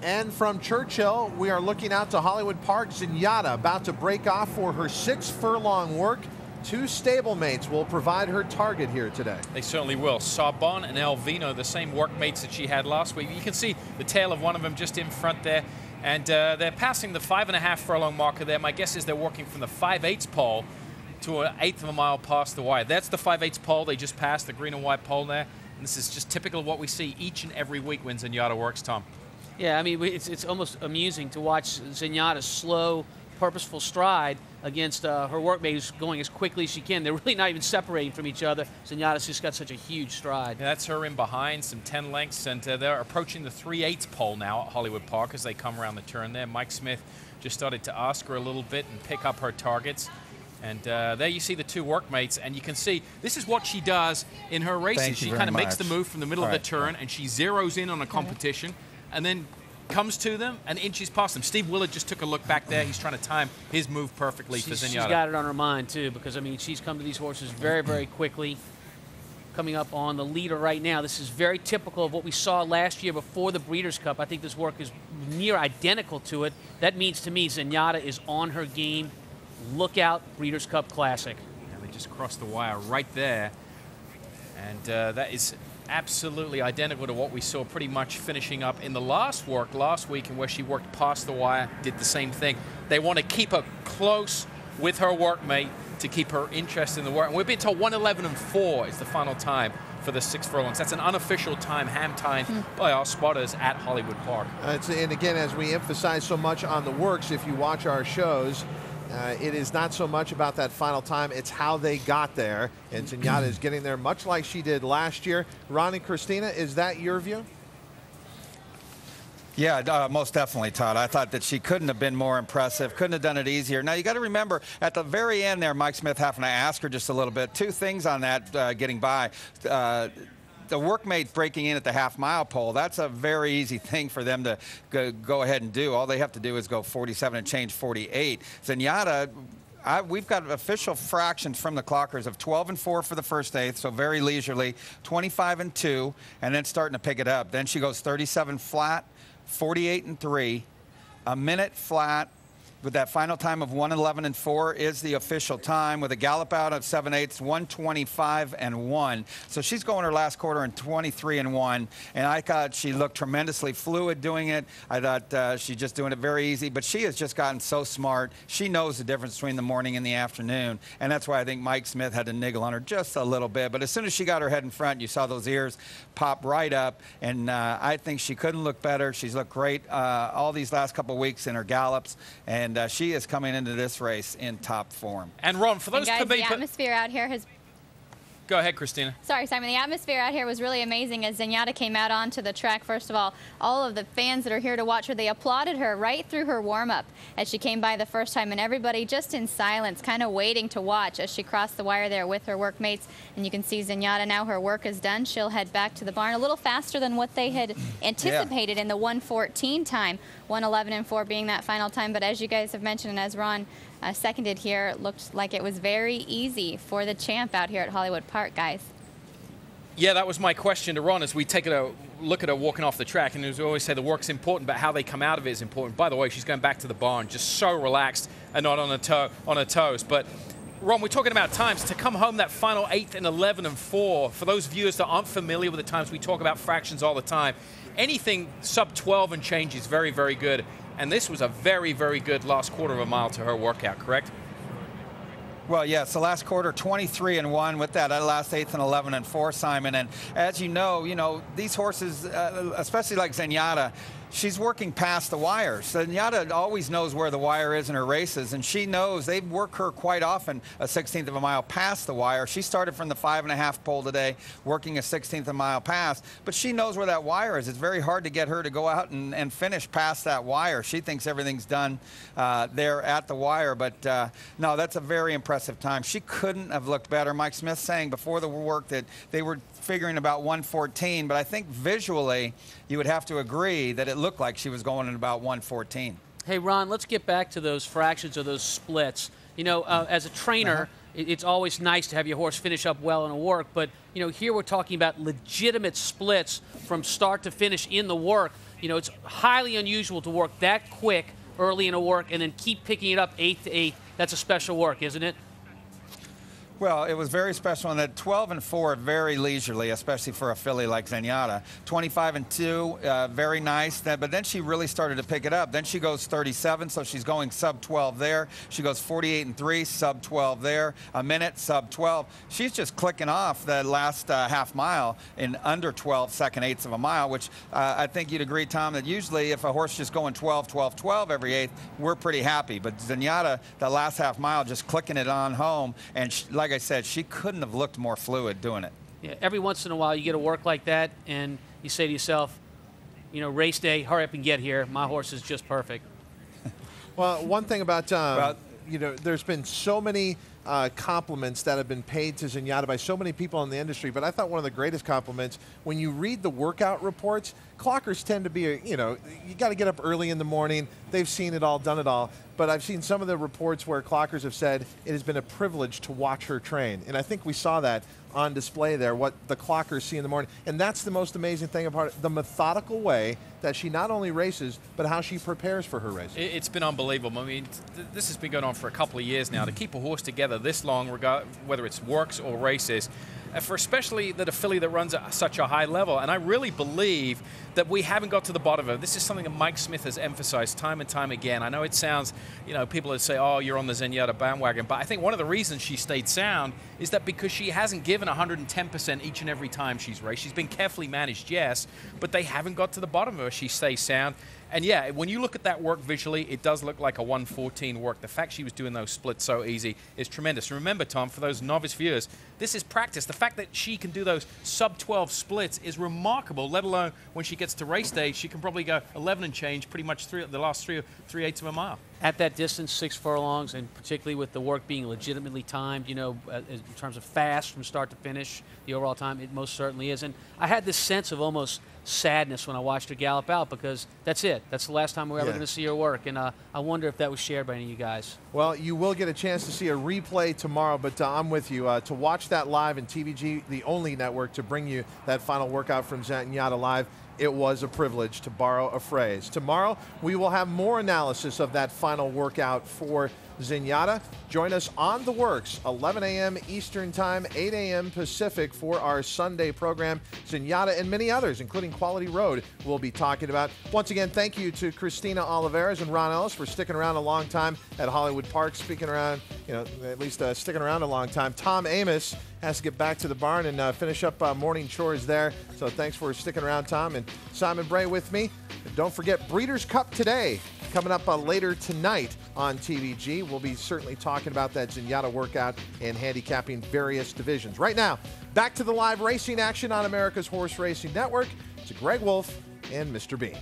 And from Churchill, we are looking out to Hollywood Park. Zenyatta about to break off for her 6th furlong work. 2 stablemates will provide her target here today. They certainly will. Sarbonne and Vino, the same workmates that she had last week. You can see the tail of one of them just in front there. And they're passing the 5.5 furlong marker there. My guess is they're working from the 5/8 pole to an 1/8 of a mile past the wire. That's the 5/8 pole they just passed, the green and white pole there. And this is just typical of what we see each and every week when Zenyatta works, Tom. Yeah, I mean, it's almost amusing to watch Zenyatta's slow, purposeful stride against her workmate who's going as quickly as she can. They're really not even separating from each other. Zenyatta's just got such a huge stride. Yeah, that's her in behind, some 10 lengths, and they're approaching the 3/8 pole now at Hollywood Park as they come around the turn there. Mike Smith just started to ask her a little bit and pick up her targets. And there you see the 2 workmates, and you can see this is what she does in her races. She kind of makes the move from the middle of the turn, and she zeroes in on a competition, and then comes to them and inches past them. Steve Willard just took a look back there. He's trying to time his move perfectly for Zenyatta. She's got it on her mind, too, because, I mean, she's come to these horses very, very quickly. Coming up on the leader right now. This is very typical of what we saw last year before the Breeders' Cup. I think this work is near identical to it. That means to me Zenyatta is on her game. Look out, Breeders' Cup Classic. Yeah, they just crossed the wire right there. And that is absolutely identical to what we saw pretty much finishing up in the last work last week, and where she worked past the wire, did the same thing. They want to keep her close with her workmate to keep her interested in the work. And we've been told 1:11.4 is the final time for the 6 furlongs. That's an unofficial time, hand timed by our spotters at Hollywood Park. And again, as we emphasize so much on the works, if you watch our shows, it is not so much about that final time, it's how they got there. And Zenyatta is getting there much like she did last year. Ron and Christina, is that your view? Yeah, most definitely, Todd. I thought that she couldn't have been more impressive, couldn't have done it easier. Now, you got to remember, at the very end there, Mike Smith having to ask her just a little bit. 2 things on that getting by. The workmate breaking in at the half-mile pole, that's a very easy thing for them to go ahead and do. All they have to do is go 47 and change 48. Zenyatta, we've got official fractions from the clockers of 12-4 for the first 1/8, so very leisurely, 25-2, and then starting to pick it up. Then she goes 37 flat, 48-3, a minute flat, with that final time of 1:11.4 is the official time, with a gallop out of 7/8, 1:25.1. So she's going her last quarter in 23.1, and I thought she looked tremendously fluid doing it. I thought she's just doing it very easy, but she has just gotten so smart. She knows the difference between the morning and the afternoon, and that's why I think Mike Smith had to niggle on her just a little bit. But as soon as she got her head in front, you saw those ears pop right up, and I think she couldn't look better. She's looked great all these last couple of weeks in her gallops, and she is coming into this race in top form. And Ron, for those guys, the atmosphere out here has... Go ahead, Christina. Sorry, Simon. The atmosphere out here was really amazing as Zenyatta came out onto the track. First of all of the fans that are here to watch her, they applauded her right through her warm-up as she came by the first time, and everybody just in silence, kind of waiting to watch as she crossed the wire there with her workmates. And you can see Zenyatta now, her work is done. She'll head back to the barn a little faster than what they had anticipated in the 1:14 time, 1:11.4 being that final time. But as you guys have mentioned, and as Ron seconded here, it looked like it was very easy for the champ out here at Hollywood Park, guys. Yeah, that was my question to Ron as we take a look at her walking off the track. And as we always say, the work's important, but how they come out of it is important. By the way, she's going back to the barn, just so relaxed and not on her toes. But Ron, we're talking about times. To come home that final 8th and 11.4, for those viewers that aren't familiar with the times, we talk about fractions all the time. Anything sub 12 and change is very, very good. And this was a very, very good last quarter of a mile to her workout, correct? Well, yes, the last quarter, 23-1 with that last 8th and 11-4, Simon. And as you know, these horses, especially like Zenyatta, she's working past the wire. Zenyatta always knows where the wire is in her races, and she knows they work her quite often a 16th of a mile past the wire. She started from the 5.5 pole today, working a 16th of a mile past, but she knows where that wire is. It's very hard to get her to go out and finish past that wire. She thinks everything's done there at the wire, but no, that's a very impressive time. She couldn't have looked better. Mike Smith saying before the work that they were figuring about 1:14, but I think visually you would have to agree that it looked like she was going in about 1:14. Hey, Ron, let's get back to those fractions or those splits. You know, as a trainer, it's always nice to have your horse finish up well in a work, but here we're talking about legitimate splits from start to finish in the work. It's highly unusual to work that quick early in a work and then keep picking it up 8 to 8. That's a special work, isn't it? Well, it was very special, and that 12 and 4 very leisurely, especially for a filly like Zenyatta. 25 and 2, very nice. But then she really started to pick it up. Then she goes 37, so she's going sub 12 there. She goes 48 and 3, sub 12 there. A minute, sub 12. She's just clicking off the last half mile in under 12 second-eighths of a mile, which I think you'd agree, Tom, that usually if a horse just going 12, 12, 12 every eighth, we're pretty happy. But Zenyatta, the last half mile, just clicking it on home, and like I said, she couldn't have looked more fluid doing it. Yeah, every once in a while you get a work like that and you say to yourself, race day, hurry up and get here. My horse is just perfect. Well, one thing about, there's been so many compliments that have been paid to Zenyatta by so many people in the industry, but I thought one of the greatest compliments, when you read the workout reports, clockers tend to be, you got to get up early in the morning. They've seen it all, done it all. But I've seen some of the reports where clockers have said it has been a privilege to watch her train. And I think we saw that on display there, what the clockers see in the morning. And that's the most amazing thing about it, the methodical way that she not only races, but how she prepares for her races. It's been unbelievable. I mean, this has been going on for a couple of years now. To keep a horse together this long, whether it's works or races, for especially a filly that runs at such a high level. And I really believe that we haven't got to the bottom of it. This is something that Mike Smith has emphasized time and time again. I know it sounds, people would say, oh, you're on the Zenyatta bandwagon. But I think one of the reasons she stayed sound is that because she hasn't given 110% each and every time she's raced. She's been carefully managed, yes, but they haven't got to the bottom of her. She stays sound. And yeah, when you look at that work visually, it does look like a 114 work. The fact she was doing those splits so easy is tremendous. Remember, Tom, for those novice viewers, this is practice. The fact that she can do those sub-12 splits is remarkable, let alone when she gets to race day, she can probably go 11 and change pretty much the last 3/8 of a mile. At that distance, 6 furlongs, and particularly with the work being legitimately timed, in terms of fast from start to finish, the overall time, it most certainly is. And I had this sense of almost sadness when I watched her gallop out because that's it. That's the last time we're ever going to see her work. And I wonder if that was shared by any of you guys. Well, you will get a chance to see a replay tomorrow, but I'm with you. To watch that live in TVG, the only network to bring you that final workout from Zenyatta live, it was a privilege, to borrow a phrase. Tomorrow, we will have more analysis of that final workout for Zenyatta. Join us on The Works, 11 a.m. Eastern Time, 8 a.m. Pacific for our Sunday program. Zenyatta and many others, including Quality Road, we'll be talking about. Once again, thank you to Christina Oliveras and Ron Ellis for sticking around a long time at Hollywood Park, sticking around a long time. Tom Amos has to get back to the barn and finish up morning chores there. So thanks for sticking around, Tom. And Simon Bray with me. And don't forget Breeders' Cup today, coming up later tonight on TVG. We'll be certainly talking about that Zenyatta workout and handicapping various divisions. Right now, back to the live racing action on America's Horse Racing Network. To Greg Wolf and Mr. B.